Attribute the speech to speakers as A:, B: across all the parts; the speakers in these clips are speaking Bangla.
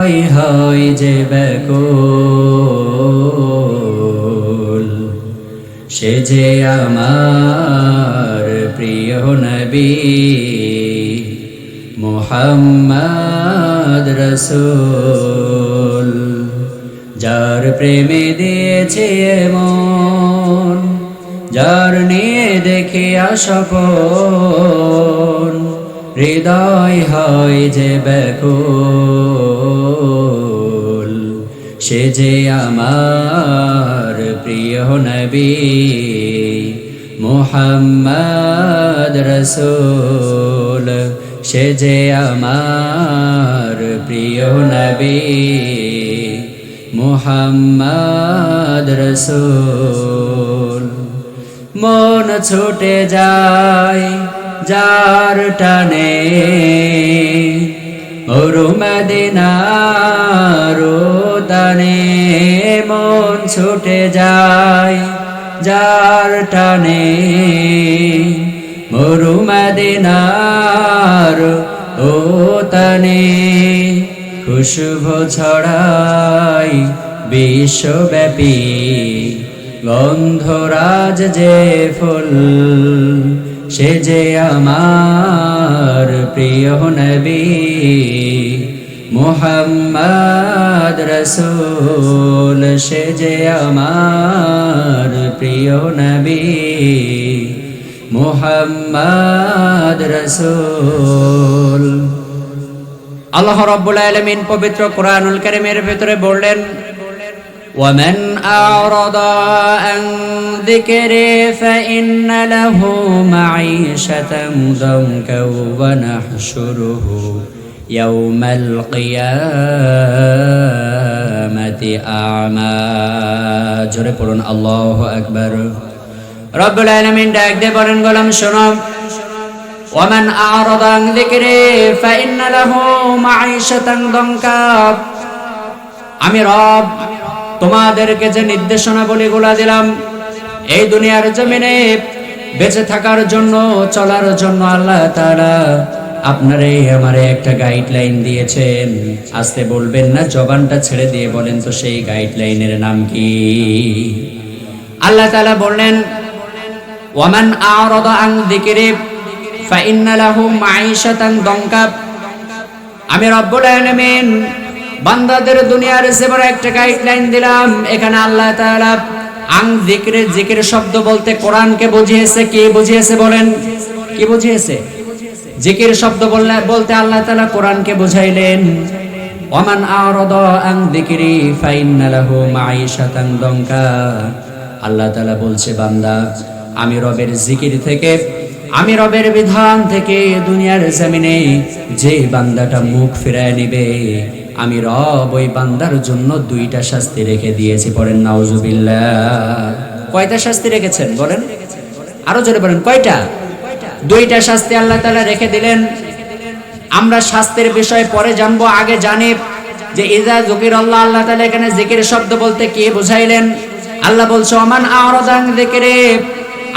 A: হয় যে ব্যাকুল, সে যে আমার প্রিয় নবী মুহাম্মদ রসূল। যার প্রেমে দিয়েছে মন, যার নিয়ে দেখে আসপন, হৃদয় হয় যে ব্যাকুল, সে যে আমার প্রিয় নবী মুহাম্মদ রসূল। সে যে আমার প্রিয় নবী মুহাম্মদ রসূল। মন ছুটে যায় যার টানে, ওরু মদিনার তানে। মন ছুটে যায় যার টানে, ওরু মদিনার ও তানে। খুশবু ছড়াই বিশ্বব্যাপী, গন্ধরাজ যে ফুল, সে যে আমার প্রিয় নবী মুহাম্মদ রসূল। সে যে আমার প্রিয় নবী মুহাম্মদ রসূল। আল্লাহ রাব্বুল আলামিন পবিত্র কোরআনুল কারীমের ভিতরে বললেন, ومن أعرض عن ذكري فإن له معيشة ضنكا ونحشره يوم القيامة أعمى। জোরে পড়ুন আল্লাহু আকবার। রব্বুল আলামিন ডাক দিয়ে বলেন, গোলাম শোনো, ومن أعرض عن ذكري فإن له معيشة ضنكا। আমি রব তোমাদেরকে যে নির্দেশনাবলীগুলো দিলাম, এই দুনিয়ার জমিনে বেঁচে থাকার জন্য, চলার জন্য আল্লাহ তাআলা আপনারে আমারে একটা গাইডলাইন দিয়েছেন। আস্তে বলবেন না, জবানটা ছেড়ে দিয়ে বলেন তো সেই গাইডলাইনের নাম কি? আল্লাহ তাআলা বললেন, ওয়ামান আ'রাদা আন যিকরি ফাইন্না লাহু মাঈশাতান দনকা। আমি রব্বুল আলামিন বান্দাদের দুনিয়ার জীবনে একটা গাইডলাইন দিলাম। এখানে আল্লাহ তাআলা আন যিকরি, যিকির শব্দ বলতে কোরআনকে বুঝিয়েছে। কি বুঝিয়েছে বলেন? কি বুঝিয়েছে? যিকির শব্দ বলতে আল্লাহ তাআলা কোরআনকে বুঝাইলেন। ওয়ামান আ'রাদা আন যিকরি ফাইন্না লাহু মাঈশাতান দনকা। আল্লাহ তাআলা বলছে, বান্দা আমি রবের জিকির থেকে, আমি রবের বিধান থেকে দুনিয়ার জমিনে যে বান্দাটা মুখ ফিরায় নিবে, আমি রব ওই বান্দার জন্য দুইটা শাস্তি রেখে দিয়েছি। পড়েন নাউজুবিল্লাহ। কয়টা শাস্তি রেখেছেন বলেন? আরো জোরে বলেন, কয়টা? দুইটা শাস্তি আল্লাহ তাআলা রেখে দিলেন। আমরা শাস্তির বিষয়ে পরে জানবো, আগে জানি যে ইযা যুকিরাল্লাহ, আল্লাহ তাআলা এখানে জিকির শব্দ বলতে কি বুঝাইলেন? আল্লাহ বলছে, ওমান আ'রাদা আন যিকরি,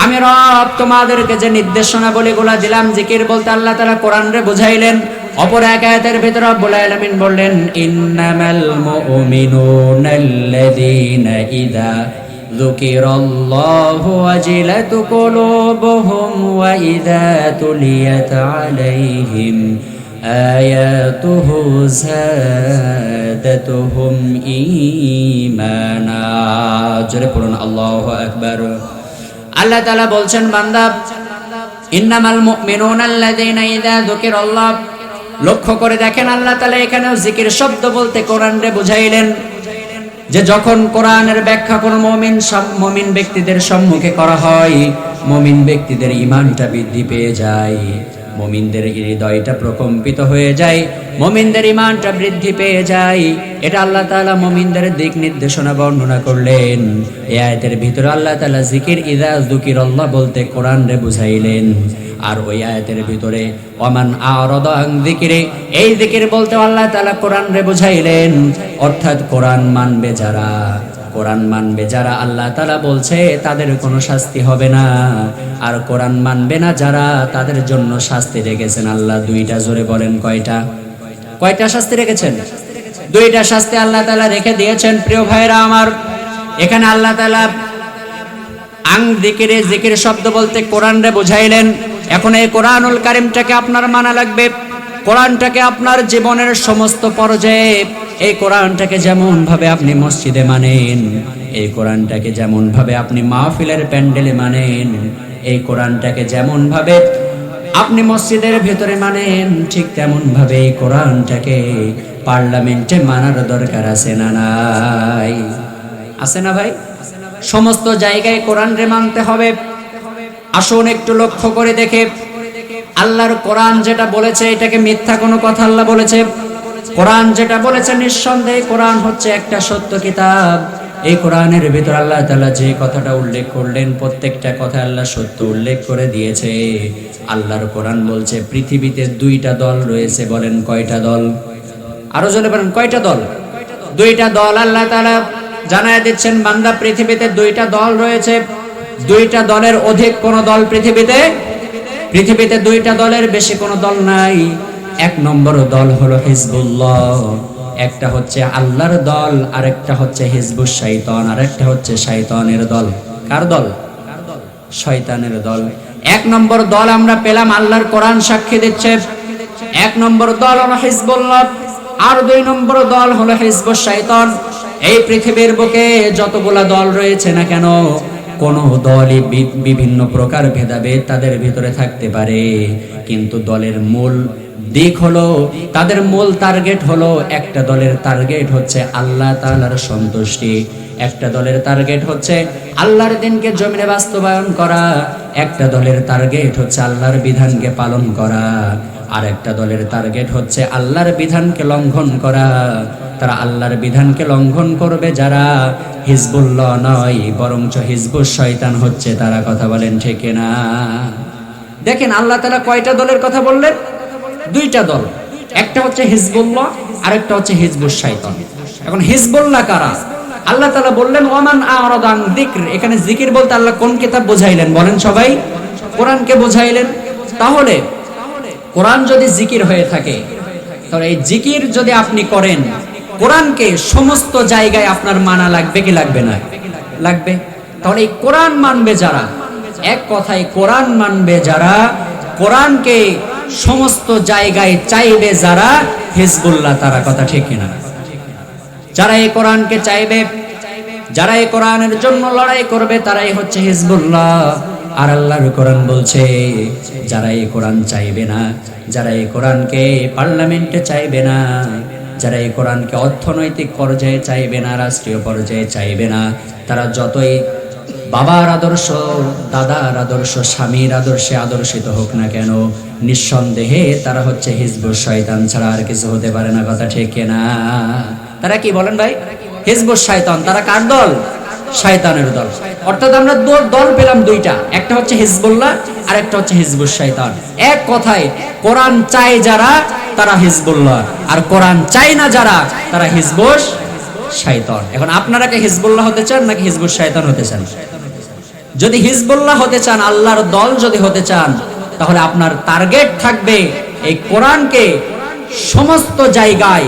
A: আমি রব তোমাদেরকে যে নির্দেশনাবলীগুলো দিলাম, জিকির বলতে আল্লাহ তাআলা কোরআনে বুঝাইলেন। অপর এক আয়াতের ভিতরে রব্বুল আলামিন বললেন, ইন্নামাল মুমিনুনাল্লাযীনা ইযা যুকিরাল্লাহু ওয়াজিলাত কুলুবুহুম ওয়া ইযা তুলিয়াত আলাইহিম আয়াতুহু যাদাতুহুম ঈমানা। জোরে পড়ুন আল্লাহু আকবার। আল্লাহ তাআলা বলছেন, বান্দা ইন্নামাল মুমিনুনাল্লাযীনা ইযা যুকিরাল্লাহ, লক্ষ্য করে দেখেন আল্লাহ তাআলা এখানেও জিকির শব্দ বলতে কোরআনে বুঝাইলেন যে যখন কোরআনের ব্যাখ্যা কোন মুমিন ব্যক্তিদের সম্মুখে করা হয়, মুমিন ব্যক্তিদের ঈমানটা বৃদ্ধি পেয়ে যায়, মুমিনদের হৃদয়টা প্রকম্পিত হয়ে যায়, মুমিনদের ঈমানটা বৃদ্ধি পেয়ে যায়। এটা আল্লাহ তাআলা মুমিনদের দিক নির্দেশনা বর্ণনা করলেন। এই আয়াতের ভিতরে আল্লাহ তাআলা জিকির ইযা যুকিরাল্লাহ বলতে কোরআনে বুঝাইলেন। আর ওই আয়াতের ভিতরে ওমান আ'রাদা আন যিকরি, এই জিকির বলতে আল্লাহ তাআলা কোরআনে বুঝাইলেন। অর্থাৎ কোরআন মানবে যারা, কোরআন মানবে যারা আল্লাহ তাআলা বলছে তাদের কোনো শাস্তি হবে না, আর কোরআন মানবে না যারা তাদের জন্য শাস্তি রেখেছেন আল্লাহ দুইটা। জোরে বলেন কয়টা? কয়টা শাস্তি রেখেছেন? দুইটা শাস্তি আল্লাহ তাআলা রেখে দিয়েছেন। প্রিয় ভাইরা আমার, এখানে আল্লাহ তাআলা জিকির শব্দ বলতে কোরআনরে বুঝাইলেন। এখন এই কোরআনুল কারীমটাকে আপনার মানা লাগবে। কোরআনটাকে আপনার জীবনের সমস্ত পর্যায়ে, এই কোরআনটাকে যেমন ভাবে আপনি মসজিদে মানেন, এই কোরআনটাকে যেমন ভাবে আপনি মাহফিলের প্যান্ডেলে মানেন, এই কোরআনটাকে যেমন ভাবে আপনি মসজিদের ভেতরে মানেন, ঠিক তেমন ভাবে এই কোরআনটাকে পার্লামেন্টে মানার দরকার আছে না নাই? আছে না ভাই? সমস্ত জায়গায় কোরআনরে মানতে হবে। আসুন একটু লক্ষ্য করে দেখে, আল্লাহর কোরআন যেটা বলেছে এটাকে মিথ্যা কোনো কথা আল্লাহ বলেছে? কোরআন যেটা বলেছে নিঃসন্দেহে কোরআন হচ্ছে একটা সত্য কিতাব। এই কোরআনের ভিতর আল্লাহ তাআলা যে কথাটা উল্লেখ করলেন প্রত্যেকটা কথা আল্লাহ সত্য উল্লেখ করে দিয়েছে। আল্লাহর কোরআন বলছে পৃথিবীতে দুইটা দল রয়েছে। বলেন কয়টা দল? আরো জোরে বলেন কয়টা দল? দুইটা দল আল্লাহ তাআলা জানায় দিচ্ছেন, বান্দা পৃথিবীতে দুইটা দল রয়েছে। দুইটা দলের অধিক কোন দল পৃথিবীতে দুইটা দলের বেশি কোনো দল নাই। এক নম্বর দল হলো হিজবুল্লাহ, একটা হচ্ছে আল্লাহর দল, আরেকটা হচ্ছে হিজবুশ শাইতান, আরেকটা হচ্ছে শয়তানের দল। কার দল? শয়তানের দল। এক নম্বর দল আমরা পেলাম, আল্লাহর কোরআন সাক্ষী দিচ্ছে। এক নম্বর দল হলো হিজবুল্লাহ, আর দুই নম্বর দল হলো হিজবুশ শাইতান। এই পৃথিবীর বুকে যতগুলা দল রয়েছে না কেন, কোন দলই বিভিন্ন প্রকার ভেদাভেদ তাদের ভিতরে থাকতে পারে, কিন্তু দলের মূল দিক হলো, তাদের মূল টার্গেট হলো, একটা দলের টার্গেট হচ্ছে আল্লাহ তাআলার সন্তুষ্টি, একটা দলের টার্গেট হচ্ছে আল্লাহর দ্বীনকে জমিনে বাস্তবায়ন করা, একটা দলের টার্গেট হচ্ছে আল্লাহর বিধানকে পালন করা, আর একটা দলের টার্গেট হচ্ছে আল্লাহর বিধানকে লঙ্ঘন করা। তারা আল্লাহর বিধানকে লঙ্ঘন করবে যারা, হিজবুল্লাহ নয় বরঞ্চ হিজবুশ শয়তান হচ্ছে তারা। কথা বলেন ঠিক না? দেখেন আল্লাহ তাআলা কয়টা দলের কথা বললেন? দুইটা দল, একটা হচ্ছে হিজবুল্লাহ আর একটা হচ্ছে হিজবুশ শয়তান। এখন হিজবুল্লাহ কারা? আল্লাহ তাআলা বললেন ওয়ামান আ'রাদা আন যিকর। এখানে জিকির বলতে আল্লাহ কোন কিতাব বোঝাইলেন বলেন সবাই? কোরআনকে বোঝাইলেন। তাহলে কোরআন যদি জিকির হয়ে থাকে, তাহলে এই জিকির যদি আপনি করেন, কোরআনকে সমস্ত জায়গায় আপনার মানা লাগবে কি লাগবে না? লাগবে। তাহলে এই কোরআন মানবে যারা, এক কথায় কোরআন মানবে যারা, কোরআনকে সমস্ত জায়গায় চাইবে যারা, হিজবুল্লাহ তারা। কথা ঠিক কিনা? যারা এই কোরআনকে চাইবে, যারা এই কোরআনের জন্য লড়াই করবে, তারাই হচ্ছে হিজবুল্লাহ। আর আল্লাহর কোরআন বলছে যারা এই কোরআন চাইবে না, যারা এই কোরআনকে পার্লামেন্টে চাইবে না, যারা এই কোরআনকে অর্থনৈতিক পর্যায়ে চাইবে না, রাষ্ট্রীয় পর্যায়ে চাইবে না, তারা যতই বাবার আদর্শ, দাদার আদর্শ, স্বামীর আদর্শে আদর্শিত হোক না কেন, নিঃসন্দেহে তারা হচ্ছে হিজবুশ শয়তান ছাড়া আর কিছু হতে পারে না। কথা ঠিক না? তারা কি বলেন ভাই? হিজবুশ শয়তান। তারা কার দল? শয়তানের দল। অর্থাৎ আমরা দল পেলাম দুইটা, একটা হচ্ছে হিজবুল্লাহ আর একটা হচ্ছে হিজবুশ শয়তান। এক কথায় কোরআন চায় যারা, তারা হিজবুল্লাহ, আর কোরআন চায় না যারা, তারা হিজবুশ শয়তান। এখন আপনারা কি হিজবুল্লাহ হতে চান নাকি হিজবুশ শয়তান হতে চান? যদি হিজবুল্লাহ হতে চান, আল্লাহর দল যদি হতে চান, তাহলে আপনার টার্গেট থাকবে এই কোরআনকে সমস্ত জায়গায়,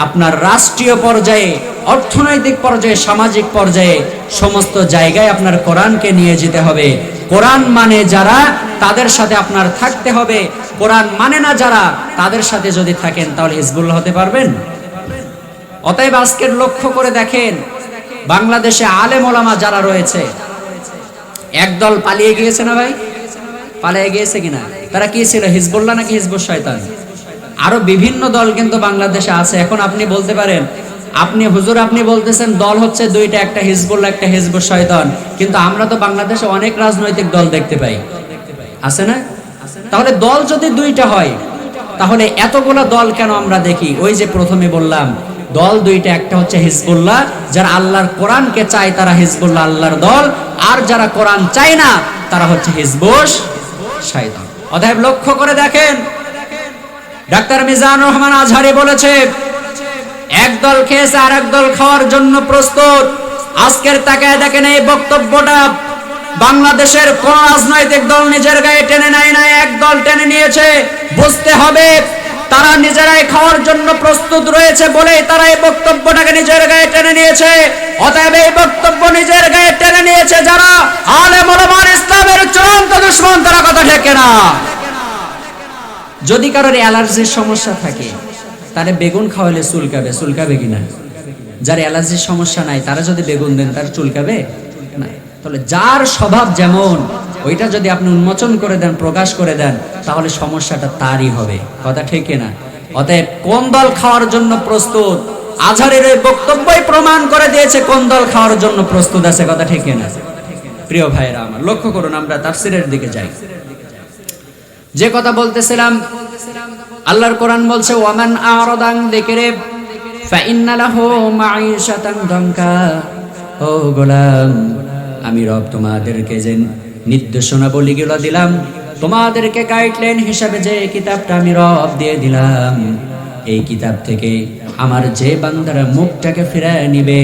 A: আপনার রাষ্ট্রীয় পর্যায়ে, অর্থনৈতিক পর্যায়ে, সামাজিক পর্যায়ে, সমস্ত জায়গায় আপনার কোরআনকে নিয়ে যেতে হবে। কোরআন মানে যারা, তাদের সাথে আপনার থাকতে হবে। কোরআন মানে না যারা, তাদের সাথে যদি থাকেন তাহলে হিজবুল্লাহ হতে পারবেন? অতএব আজকের লক্ষ্য করে দেখেন, বাংলাদেশে আলেম ওলামা যারা রয়েছে, একদল পালিয়ে গিয়েছে না ভাই? পালিয়ে গিয়েছে কিনা? তারা কি ছিল? হিজবুল্লাহ নাকি হিজবুশ শয়তান? আরো বিভিন্ন দল কিন্তু বাংলাদেশে আছে। এখন আপনি বলতে পারেন, আপনি হুজুর আপনি বলতেছেন দল হচ্ছে দুইটা, একটা হিজবুল্লাহ একটা হিজবুশ শয়তান, কিন্তু আমরা তো বাংলাদেশে অনেক রাজনৈতিক দল দেখতে পাই, আছে না? তাহলে দল যদি দুইটা হয়, তাহলে এতগুলা দল কেন আমরা দেখি? ওই যে প্রথমে বললাম দল দুইটা, একটা হচ্ছে হিজবুল্লাহ, যারা আল্লাহর কোরআনকে চায় তারা হিজবুল্লাহ আল্লাহর দল, আর যারা কোরআন চায় না তারা হচ্ছে হিজবুশ শয়তান। অতএব লক্ষ্য করে দেখেন, ডাক্তার মিজানুর রহমান আজহারি বলেছে এক দল খেয়েছে আর এক দল খাওয়ার জন্য প্রস্তুত। আজকের তাকায় দেখেন এই বক্তব্যটা বাংলাদেশের কোন রাজনৈতিক দল নিজের গায়ে টেনে নেয় না, এক দল টেনে নিয়েছে। বুঝতে হবে তারা নিজেরাই খাওয়ার জন্য প্রস্তুত রয়েছে বলেই তারা এই বক্তব্যটাকে নিজের গায়ে টেনে নিয়েছে। অতএব এই বক্তব্য নিজের গায়ে টেনে নিয়েছে যারা আলেম ওলামা ইসলামের চূড়ান্ত দুশমন, তারা কথা ঠিক না। যদি কারোর অ্যালার্জির সমস্যা থাকে তারে বেগুন খাওয়ালে চুলকাবে, চুলকাবে কিনা? যার অ্যালার্জির সমস্যা নাই তারা যদি বেগুন দেন তার চুলকাবে না। তাহলে যার স্বভাব যেমন ওইটা যদি আপনি উন্মোচন করে দেন, প্রকাশ করে দেন, তাহলে সমস্যাটা তারই হবে। কথা ঠিক না? অতএব কোন দল খাওয়ার জন্য প্রস্তুত, আজহারের এই বক্তব্যই প্রমাণ করে দিয়েছে কোন দল খাওয়ার জন্য প্রস্তুত আছে। কথা ঠিক না? প্রিয় ভাইরা আমার, লক্ষ্য করুন, আমরা তাফসীরের দিকে যাই। যে কথা বলতেছিলাম, আল্লাহর কোরআন বলছে ওয়ামান আরাদা আন যিকরি ফাইন্না লাহু মাঈশাতান দানকা। ও গোলাম, আমি রব তোমাদেরকে যে নির্দেশনাবলীগুলো দিলাম, তোমাদেরকে গাইডলাইন হিসাবে যে কিতাবটা আমি রব দিয়ে দিলাম, এই কিতাব থেকে আমার যে বান্দারা মুখটাকে ফিরায় নিবে,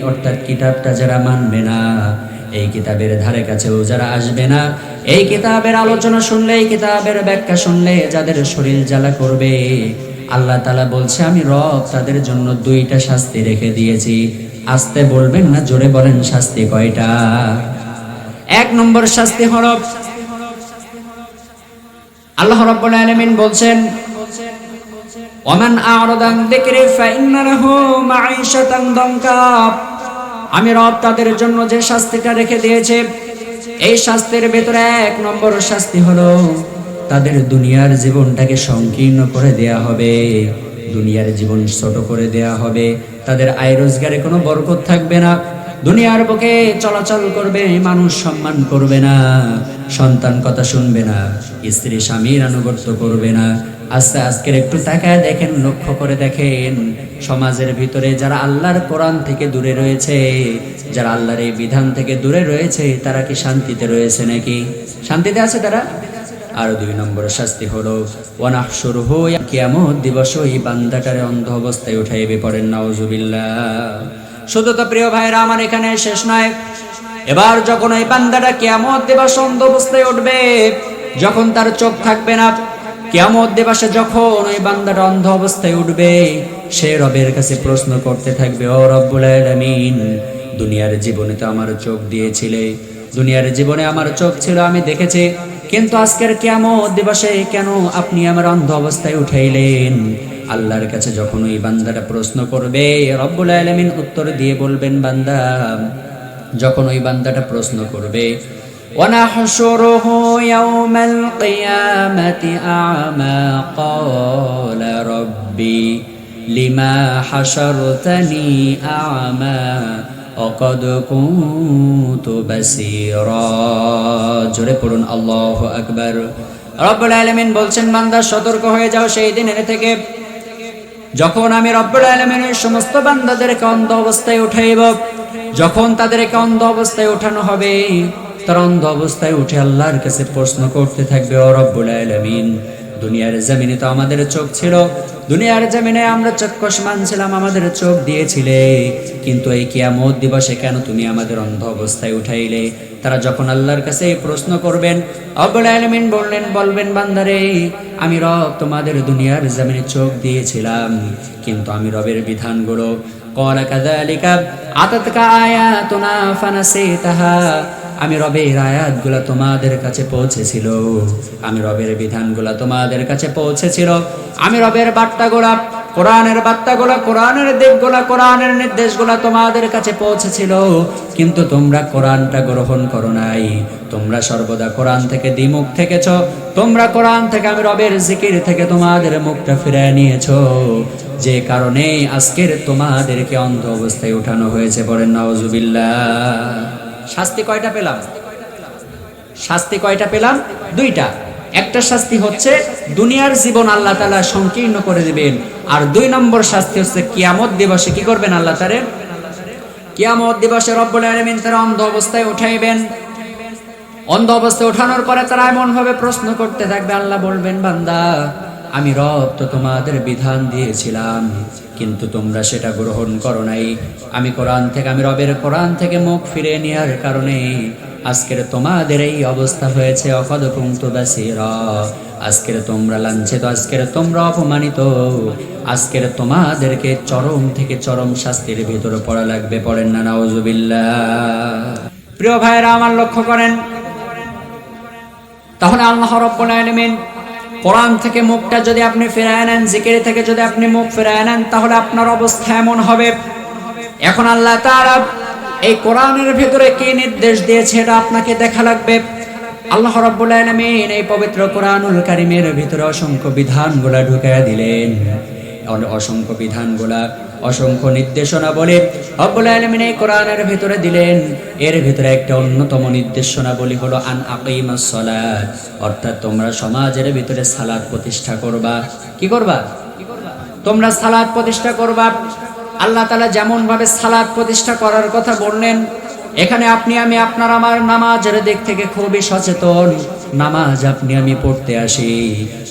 A: অর্থাৎ কিতাবটা যারা মানবে না, এই কিতাবের ধারে কাছেও যারা আসবে না, এই কিতাবের আলোচনা শুনলে, এই কিতাবের ব্যাখ্যা শুনলে যাদের শরীর জ্বালা করবে, আল্লাহ তাআলা বলছে আমি রব তাদের জন্য দুইটা শাস্তি রেখে দিয়েছি। আস্তে বলবেন না, জোরে বলেন শাস্তি কয়টা? এক নম্বর শাস্তি হলো আল্লাহ রাব্বুল আলামিন বলছেন ওয়ামান আ'রাদা আন যিকরি ফাইন্না লাহু মাঈশাতান দানকা। আমি রব তাদের জন্য যে শাস্তিটা রেখে দিয়েছে, এই শাস্তির ভেতরে এক নম্বর শাস্তি হলো তাদের দুনিয়ার জীবনটাকে সংকীর্ণ করে দেয়া হবে, দুনিয়ার জীবন ছোট করে দেয়া হবে, তাদের আয় রোজগারে কোনো বরকত থাকবে না, দুনিয়ার বুকে চলাচল করবে, মানুষ সম্মান করবে না, সন্তান কথা শুনবে না, স্ত্রী স্বামীর আনুগত্য করবে না। আজকের একটু তাকায় দেখেন, লক্ষ্য করে দেখেন, সমাজের ভিতরে যারা আল্লাহর কোরআন থেকে দূরে রয়েছে, যারা আল্লাহর এই বিধান থেকে দূরে রয়েছে, তারা কি শান্তিতে রয়েছে নাকি? শান্তিতে আছে তারা? আর দুই নম্বর শাস্তি হলো ওয়ানাহশুরুহু, কিয়ামত দিবস এই বান্দাটারে অন্ধ অবস্থায় উঠাইবে। পড়েন নাউজুবিল্লাহ। শুধু তো প্রিয় ভাইরা আমার এখানে শেষ নয়, এবার যখন এই বান্দাটা কিয়ামত দিবস অন্ধ অবস্থায় উঠবে, যখন তার চোখ থাকবে না, কিয়ামত দিবসে যখন ওই বান্দাটা অন্ধ অবস্থায় উঠবে, সে রবের কাছে প্রশ্ন করতে থাকবে, ও রব্বুল আলামিন, দুনিয়ার জীবনে তো আমার চোখ দিয়েছিলে, দুনিয়ার জীবনে আমার চোখ ছিল, আমি দেখেছি, কিন্তু আজকের কিয়ামত দিবসে কেন আপনি আমার অন্ধ অবস্থায় উঠাইলেন? আল্লাহর কাছে যখন ওই বান্দাটা প্রশ্ন করবে, রব্বুল আলামিন উত্তর দিয়ে বলবেন, বান্দা, যখন ওই বান্দাটা প্রশ্ন করবে ওয়ানাহশুরুহু ইয়াওমাল কিয়ামাতি আ'মা ক্বালা রাব্বি লিমা হাশারতানি আ'মা ওয়াকাদ কুনতু বাসীরা। জোরে পড়ুন আল্লাহু আকবার। রব্বুল আলামিন বলছেন, বান্দা সতর্ক হয়ে যাও সেই দিনের থেকে যখন আমি রব্বুল আলামিনের সমস্ত বান্দাদেরকে অন্ধ অবস্থায় উঠাইব। যখন তাদেরকে অন্ধ অবস্থায় উঠানো হবে, তারা অন্ধ অবস্থায় উঠে আল্লাহর কাছে প্রশ্ন করতে থাকবে, ও রব্বুল আলামিন, দুনিয়ার জমিনে তো আমাদের চোখ ছিল, দুনিয়ার জমিনে আমরা চক্ষুষ্মান ছিলাম, আমাদের চোখ দিয়েছিলে, কিন্তু এই কিয়ামত দিবসে কেন তুমি আমাদের অন্ধ অবস্থায় উঠাইলে? তারা যখন আল্লাহর কাছে এই প্রশ্ন করবেন, রব্বুল আলামিন বলবেন, বান্দারে, আমি রব তোমাদের দুনিয়ার জমিনে চোখ দিয়েছিলাম, কিন্তু আমি রবের বিধানগুলো, ক্বালা কাযালিকা আতাতকা আয়াতুনা ফানাসিতাহা, আমি রবের আয়াতগুলো তোমাদের কাছে পৌঁছেছিল, আমি রবের বিধানগুলো তোমাদের কাছে পৌঁছেছিল, আমি রবের বার্তাগুলো, কোরআনের বার্তাগুলো, কোরআনের দিকগুলো, কোরআনের নির্দেশগুলো তোমাদের কাছে পৌঁছেছিল, কিন্তু তোমরা কোরআনটা গ্রহণ করো নাই, তোমরা সর্বদা কোরআন থেকে দ্বিমুখ থেকেছ, তোমরা কোরআন থেকে আমি রবের জিকির থেকে তোমাদের মুখটা ফিরিয়ে নিয়েছো, যে কারণে আজকের তোমাদেরকে অন্ধ অবস্থায় উঠানো হয়েছে। বলেন নাউজুবিল্লাহ। শাস্তি কয়টা পেলাম? শাস্তি কয়টা পেলাম? দুইটা। একটা শাস্তি হচ্ছে দুনিয়ার জীবন আল্লাহ তাআলা সংকীর্ণ করে দিবেন, আর দুই নম্বর শাস্তি হচ্ছে কিয়ামত দিবসে কি করবেন আল্লাহ তাআলা? কিয়ামত দিবসে রব্বুল আলামিন তারা অন্ধ অবস্থায় উঠাইবেন। অন্ধ অবস্থায় ওঠানোর পরে তারা এমন ভাবে প্রশ্ন করতে থাকবে, আল্লাহ বলবেন, বান্দা, আমি রব তো তোমাদের বিধান দিয়েছিলাম, কিন্তু তোমরা সেটা গ্রহণ করো নাই। আমি রবের কোরআন থেকে মুখ ফিরে নেওয়ার কারণে আজকের তোমাদের এই অবস্থা হয়েছে অকদ কুনতু বাসীরা, আজকের তোমরা লাঞ্ছিত, আজকের তোমরা অপমানিত, আজকের তোমাদেরকে চরম থেকে চরম শাস্তির ভিতরে পড়া লাগবে। পড়েন না নাউজুবিল্লাহ। প্রিয় ভাইরা আমার, লক্ষ্য করেন, তাহলে আল্লাহ রাব্বুল আলামিন কোরআন থেকে মুখটা যদি আপনি ফিরায় নেন, জিকির থেকে যদি আপনি মুখ ফিরায় নেন, তাহলে আপনার অবস্থা এমন হবে। এখন আল্লাহ তাআলা এই কোরআনের ভিতরে কি নির্দেশ দিয়েছে এটা আপনাকে দেখা লাগবে। আল্লাহ রাব্বুল আলামিন এই পবিত্র কোরআনুল কারীমের ভিতরে অসংখ্য বিধানগুলা ঢুকায়া দিলেন, অসংখ্য বিধানগুলা, অসংখ্য নির্দেশনা বলে রব্বুল আলামিন এই কোরআনের ভিতরে দিলেন। এর ভিতরে একটা অন্যতম নির্দেশনা বলি হলো আন আকিমাস সালাত, অর্থাৎ তোমরা সমাজের ভিতরে সালাত প্রতিষ্ঠা করবা। কি করবা? তোমরা সালাত প্রতিষ্ঠা করবা। আল্লাহ তাআলা যেমন ভাবে সালাত প্রতিষ্ঠা করার কথা বললেন, এখানে আপনি আমি আপনার আমার নামাজের দিক থেকে খুবই সচেতন। নামাজ আপনি আমি পড়তে আসি,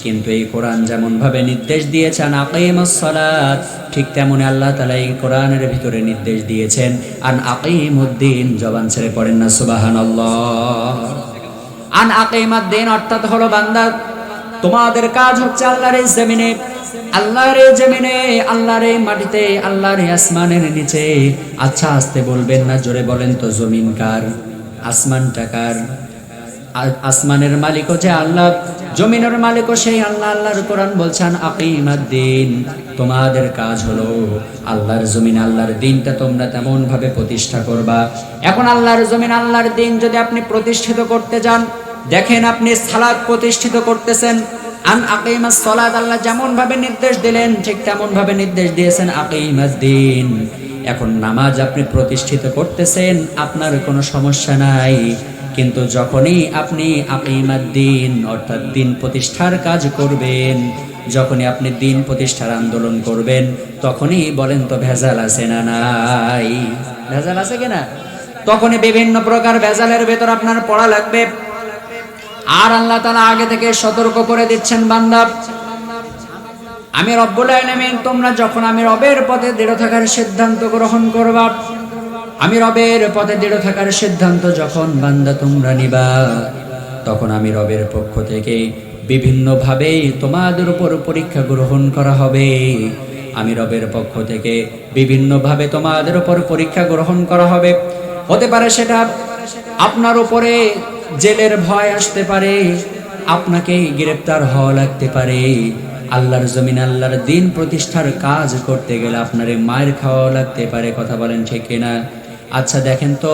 A: কিন্তু এই কোরআন যেমন ভাবে নির্দেশ দিয়েছেন আকিমাস সালাত, ঠিক তেমনি আল্লাহ তাআলা এই কোরআনের ভিতরে নির্দেশ দিয়েছেন আন আকিমুদ্দিন। জবান ছেড়ে পড়েন না সুবহানাল্লাহ। আন আকিমাদ্দিন অর্থাৎ হলো বান্দা, তোমাদের কাজ হচ্ছে আল্লাহর এই জমিনে, আল্লাহর এই জমিনে, আল্লাহর এই মাটিতে, আল্লাহর এই আসমানের নিচে। আচ্ছা আস্তে বলবেন না, জোরে বলেন তো, জমিন কার? আসমানটা কার? আসমানের মালিকও যে আল্লাহ, জমিনের মালিকও সেই আল্লাহ। আল্লাহর কোরআন বলছেন আকিমাদ্দিন, তোমাদের কাজ হলো আল্লাহর জমিন, আল্লাহর দিনটা তোমরা তেমন ভাবে প্রতিষ্ঠা করবা। এখন আল্লাহর জমিন, আল্লাহর দিন যদি আপনি প্রতিষ্ঠিত করতে যান, দেখেন আপনি সালাত প্রতিষ্ঠিত করতেছেন, আন আকিমাস সালাত আল্লাহ যেমন ভাবে নির্দেশ দিলেন ঠিক তেমন ভাবে নির্দেশ দিয়েছেন আকিমাদ্দিন। এখন নামাজ আপনি প্রতিষ্ঠিত করতেছেন, আপনার কোনো সমস্যা নাই, কিন্তু যখনই আপনি আকিমাদ্দিন অর্থাৎ দিন প্রতিষ্ঠার কাজ করবেন, যখনই আপনি দিন প্রতিষ্ঠার আন্দোলন করবেন, তখনই বলেন তো ভেজাল আছে না নাই? ভেজাল আছে কিনা? তখনই বিভিন্ন প্রকার ভেজালের ভেতর আপনার পড়া লাগবে। আর আল্লাহ তাআলা আগে থেকে সতর্ক করে দিচ্ছেন, বান্দা আমি রব্বুল আলামিন, তোমরা যখন আমি রবের পথে দৃঢ় থাকার সিদ্ধান্ত গ্রহণ করবা, আমি রবের পথে দৃঢ় থাকার সিদ্ধান্ত যখন বান্দা তোমরা নিবা, তখন আমি রবের পক্ষ থেকে বিভিন্নভাবে তোমাদের উপর পরীক্ষা গ্রহণ করা হবে। আমি রবের পক্ষ থেকে বিভিন্নভাবে তোমাদের উপর পরীক্ষা গ্রহণ করা হবে। হতে পারে সেটা আপনার উপরে জেলের ভয় আসতে পারে, আপনাকে গ্রেফতার হওয়া লাগতে পারে, আল্লাহর জমিন আল্লাহর দিন প্রতিষ্ঠার কাজ করতে গেলে আপনারে মায়ের খাওয়া লাগতে পারে। কথা বলেন ঠিক কিনা? আচ্ছা দেখেন তো,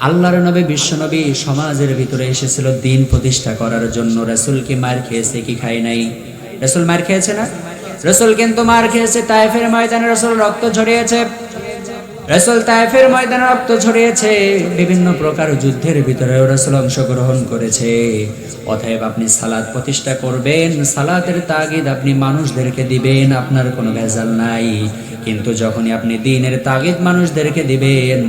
A: আল্লাহর নবী বিশ্বনবী সমাজের ভিতরে এসেছিল দিন প্রতিষ্ঠা করার জন্য। রাসূল কি মার খেয়েছে কি খায় নাই? রাসূল মার খেয়েছে না? রাসূল কিন্তু মার খেয়েছে। তায়েফের ময়দানে রাসূল রক্ত ঝরিয়েছে, রাসূল তায়েফের ময়দানে রক্ত ঝরিয়েছে, বিভিন্ন প্রকার যুদ্ধের ভিতরেও রাসূল অংশগ্রহণ করেছে। অতএব আপনি সালাত প্রতিষ্ঠা করবেন, সালাতের তাগিদ আপনি মানুষদেরকে দিবেন, আপনার কোনো ভেজাল নাই। কিন্তু যখনই আপনি দ্বীনের তাগিদ মানুষদেরকে দিবেন,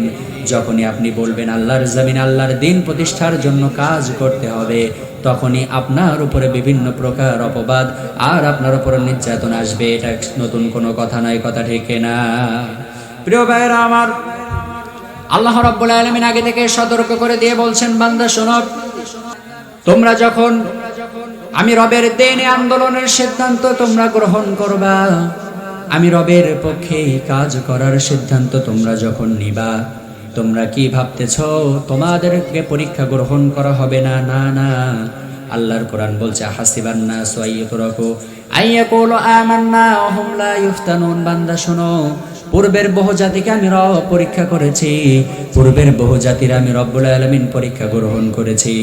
A: যখনই আপনি বলবেন আল্লাহর জমিন আল্লাহর দিন প্রতিষ্ঠার জন্য কাজ করতে হবে, তখনই আপনার উপরে বিভিন্ন প্রকার অপবাদ আর আপনার উপরে নির্যাতন আসবে। এটা নতুন কোনো কথা নয়। কথা ঠিক না? প্রিয় ভাইরা আমার, আল্লাহ রাব্বুল আলামিন আগে থেকে সতর্ক করে দিয়ে বলছেন, বান্দা শোনো, তোমরা যখন আমি রবের দিনে আন্দোলনের সিদ্ধান্ত তোমরা গ্রহণ করবা, আমি রবের পক্ষে কাজ করার সিদ্ধান্ত তোমরা যখন নিবা, তোমরা কি ভাবতেছো তোমাদেরকে পরীক্ষা গ্রহণ করা হবে না? না না, আল্লাহর কোরআন বলছে হাসিবান নাস আইয়ুতরাকু আইয়াকুলু আমান্না ওয়া হুম লা ইফতানুন। বান্দা শোনো, পূর্বের বহু জাতিকে আমি রব পরীক্ষা করেছি, পূর্বের বহু জাতির আমি রব্বুল আলামিন পরীক্ষা গ্রহণ করেছি।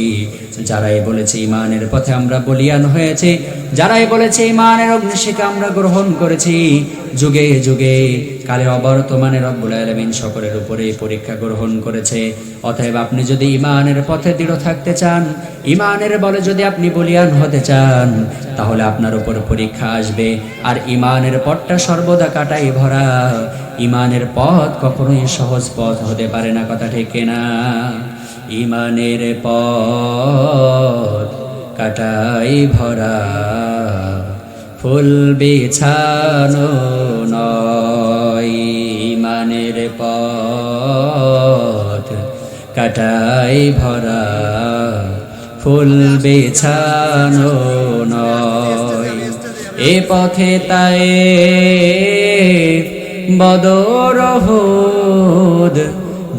A: যারাই বলেছে ঈমানের পথে আমরা বলিয়ান হয়েছি, যারাই বলেছে ঈমানের অগ্নিশিখা আমরা গ্রহণ করেছি, যুগে যুগে কালে অবর্তমানে রব্বুল আলামিন সকলের উপরে পরীক্ষা গ্রহণ করেছে। অতএব আপনি যদি ঈমানের পথে দৃঢ় থাকতে চান, ঈমানের বলে যদি আপনি বলিয়ান হতে চান, তাহলে আপনার উপর পরীক্ষা আসবে। আর ঈমানের পথটা সর্বদা কাটাই ভরা, ঈমানের পথ কখনোই সহজ পথ হতে পারে না। কথা ঠিক না? ঈমানের পথ কাটাই ভরা, ফুল বিছানো নয়। ঈমানের পথ কাটাই ভরা ফুল বিছানো নয়। এ পথে তাই বদর উহুদ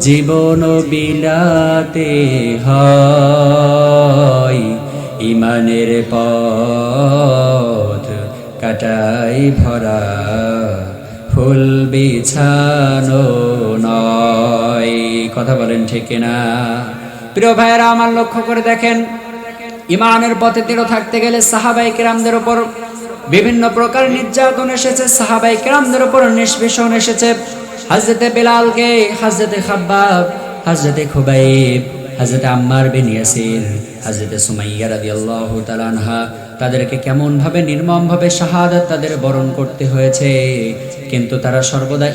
A: জীবন বিলাতে হয়। ইমানের পথ কাটাই ভরা ফুল বিছানো নয়। কথা বলেন ঠিক না? প্রিয় ভাইয়েরা আমার, লক্ষ্য করে দেখেন, ইমানের পথে দৃঢ় থাকতে গেলে সাহাবায়ে কেরামদের উপর বিভিন্ন প্রকার নির্যাতন এসেছে, সাহাবায়ে কেরামদের উপর নিষ্পেষণ এসেছে। হযরতে বেলালকে, হযরতে খাব্বাব, হযরতে খুবাইব, হযরতে আম্মার বিন ইয়াসির, হযরতে সুমাইয়া রাদিয়াল্লাহু তাআলা আনহা, তাদেরকে কেমন ভাবে নির্মম ভাবে শাহাদাত তাদের বরণ করতে হয়েছে, কিন্তু তারা সর্বদা